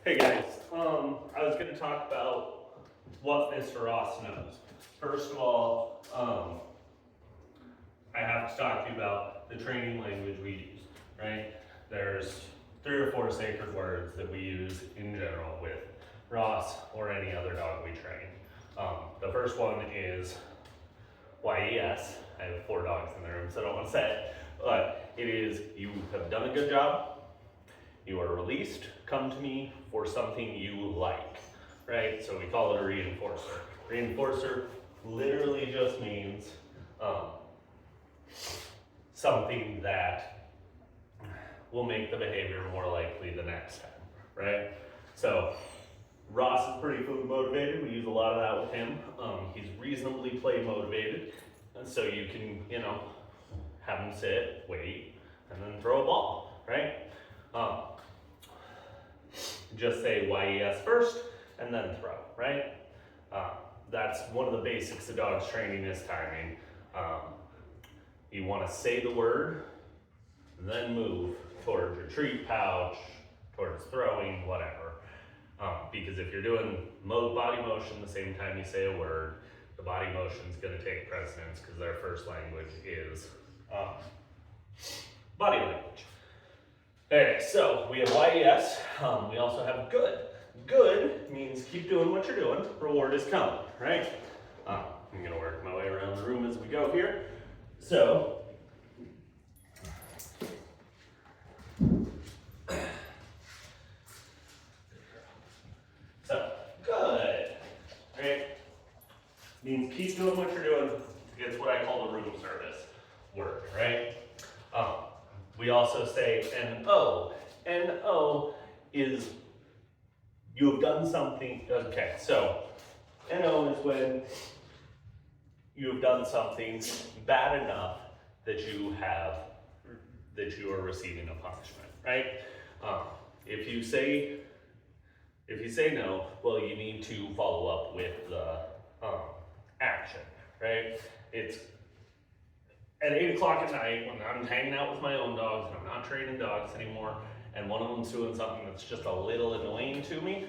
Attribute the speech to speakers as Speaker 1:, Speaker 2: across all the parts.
Speaker 1: Hey guys, I was going to talk about what Mr. Ross knows. First of all, I have to talk to you about the training language we use, right? There's 3 or 4 sacred words that we use in general with Ross or any other dog we train. The first one is YES. I have 4 dogs in the room, so I don't want to say it, but it is you have done a good job. You are released, come to me for something you like, right? So we call it a reinforcer. Reinforcer literally just means something that will make the behavior more likely the next time, right? So Ross is pretty food motivated. We use a lot of that with him. He's reasonably play motivated, and so you can, have him sit, wait, and then throw a ball, right? Just say YES first and then throw, right? That's one of the basics of dogs training is timing. You want to say the word, then move towards retreat pouch, towards throwing, whatever. Because if you're doing body motion the same time you say a word, the body motion is going to take precedence because their first language is body language. Okay, so we have YES, we also have good. Good means keep doing what you're doing, reward is coming, right? I'm gonna work my way around the room as we go here. So, good, right? Means keep doing what you're doing. It's what I call the room service word, right? We also say NO. NO is you have done something. Okay, so NO is when you have done something bad enough that you are receiving a punishment, right? If you say no, well, you need to follow up with the action, right? It's at 8 o'clock at night when I'm hanging out with my own dogs and I'm not training dogs anymore, and one of them's doing something that's just a little annoying to me,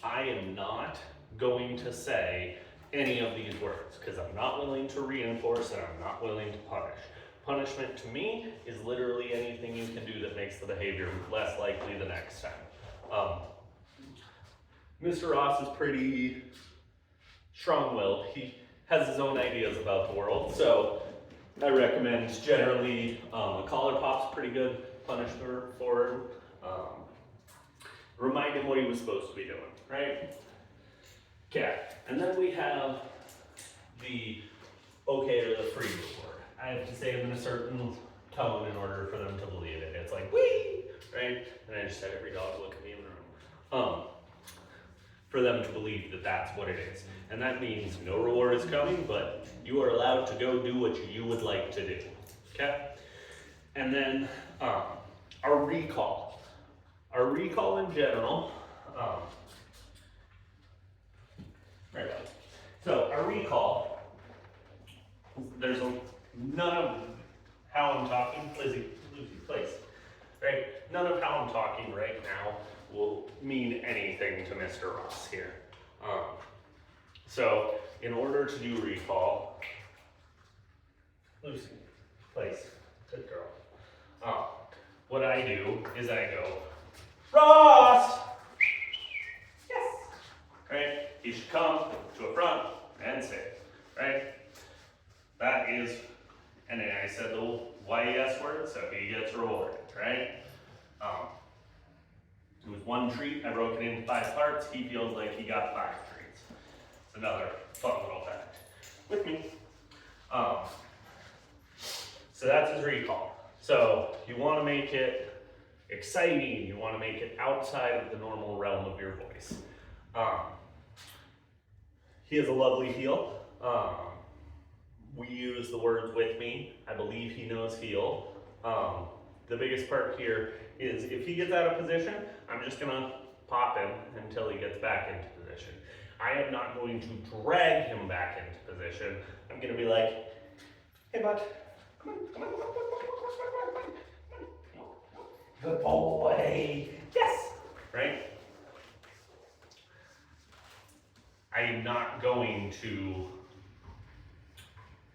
Speaker 1: I am not going to say any of these words because I'm not willing to reinforce and I'm not willing to punish. Punishment to me is literally anything you can do that makes the behavior less likely the next time. Mr. Ross is pretty strong-willed. He has his own ideas about the world, so I recommend generally a collar pop's pretty good punishment for him. Remind him what he was supposed to be doing, right? Okay, and then we have the okay or the free reward. I have to say it in a certain tone in order for them to believe it. It's like, wee, right? And I just had every dog look at me in the room. For them to believe that that's what it is. And that means no reward is coming, but you are allowed to go do what you would like to do, okay? And then our recall. Our recall in general, right. So our recall, there's none of how I'm talking, Lucy, please, right? None of how I'm talking right now will mean anything to Mr. Ross here. So in order to do recall, Lucy, please, good girl. What I do is I go, Ross! Yes! Right? He should come to a front and sit, right? That is, and then I said the YES word, so he gets rewarded, right? It was 1 treat, I broke it into 5 parts, he feels like he got 5 treats. It's another fun little fact. With me. So that's his recall. So you want to make it exciting, you want to make it outside of the normal realm of your voice. He has a lovely heel. We use the words with me. I believe he knows heel. The biggest part here is if he gets out of position, I'm just gonna pop him until he gets back into position. I am not going to drag him back into position. I'm gonna be like, hey bud, come on, come on, come on, come on, come on, come on. Good boy, yes, right? I'm not going to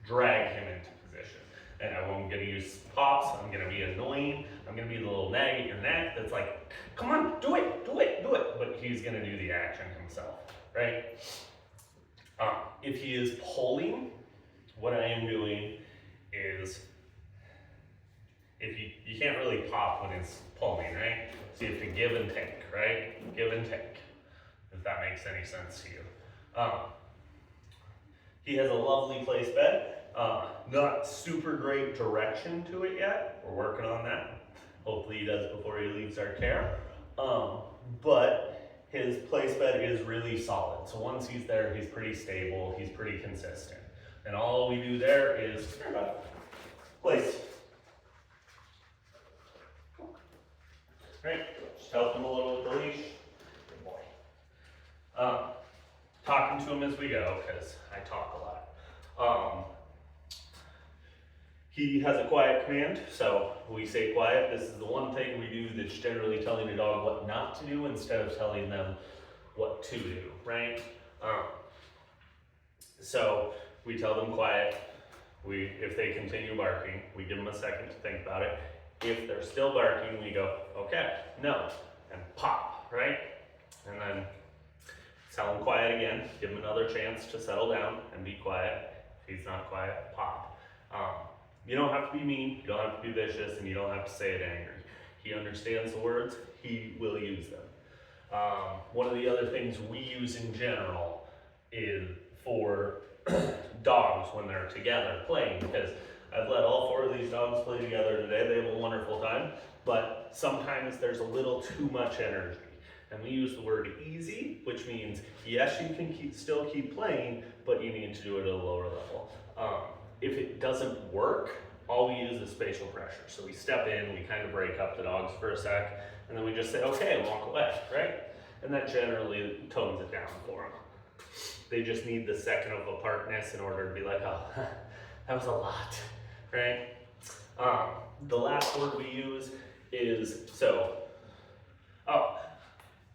Speaker 1: drag him into position. And I'm going to use pops, I'm going to be annoying, I'm going to be the little nag at your neck that's like, come on, do it, do it, do it. But he's going to do the action himself, right? If he is pulling, what I am doing is, if you can't really pop when it's pulling, right? So you have to give and take, right? Give and take, if that makes any sense to you. He has a lovely place bed. Not super great direction to it yet. We're working on that. Hopefully he does before he leaves our care. But his place bed is really solid. So once he's there, he's pretty stable, he's pretty consistent. And all we do there is place. Right? Just help him a little with the leash. Good boy. Talking to him as we go, because I talk a lot. He has a quiet command, so we say quiet. This is the one thing we do that's generally telling a dog what not to do instead of telling them what to do, right? So we tell them quiet. If they continue barking, we give them a second to think about it. If they're still barking, we go, okay, no, and pop, right? And then tell him quiet again, give him another chance to settle down and be quiet. If he's not quiet, pop. You don't have to be mean, you don't have to be vicious, and you don't have to say it angry. He understands the words, he will use them. One of the other things we use in general is for dogs when they're together playing, because I've let all 4 of these dogs play together today. They have a wonderful time, but sometimes there's a little too much energy. And we use the word easy, which means, yes, you can still keep playing, but you need to do it at a lower level. If it doesn't work, all we use is spatial pressure. So we step in, we kind of break up the dogs for a sec, and then we just say, okay, walk away, right? And that generally tones it down for them. They just need the second of apartness in order to be like, oh, that was a lot, right? The last word we use is so.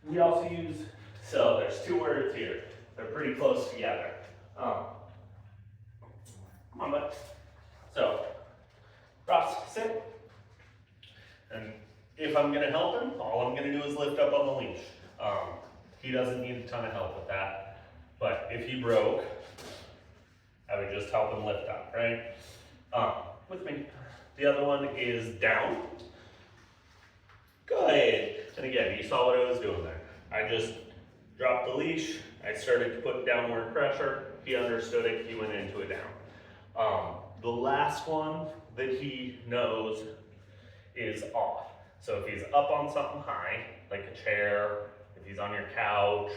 Speaker 1: We also use, so there's 2 words here. They're pretty close together. Come on, bud. So, Ross, sit. And if I'm gonna help him, all I'm gonna do is lift up on the leash. He doesn't need a ton of help with that. But if he broke, I would just help him lift up, right? With me. The other one is down. Good. And again, you saw what I was doing there. I just dropped the leash. I started to put downward pressure. He understood it. He went into a down. The last one that he knows is off. So if he's up on something high, like a chair, if he's on your couch,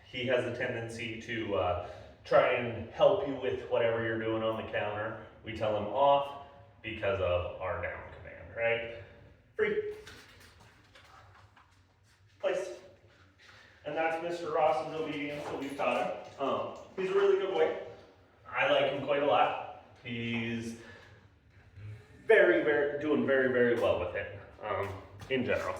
Speaker 1: he has a tendency to try and help you with whatever you're doing on the counter. We tell him off because of our down command, right? Free. Place. And that's Mr. Ross's obedience that we've taught him. He's a really good boy. I like him quite a lot. He's doing very, very well with it, in general.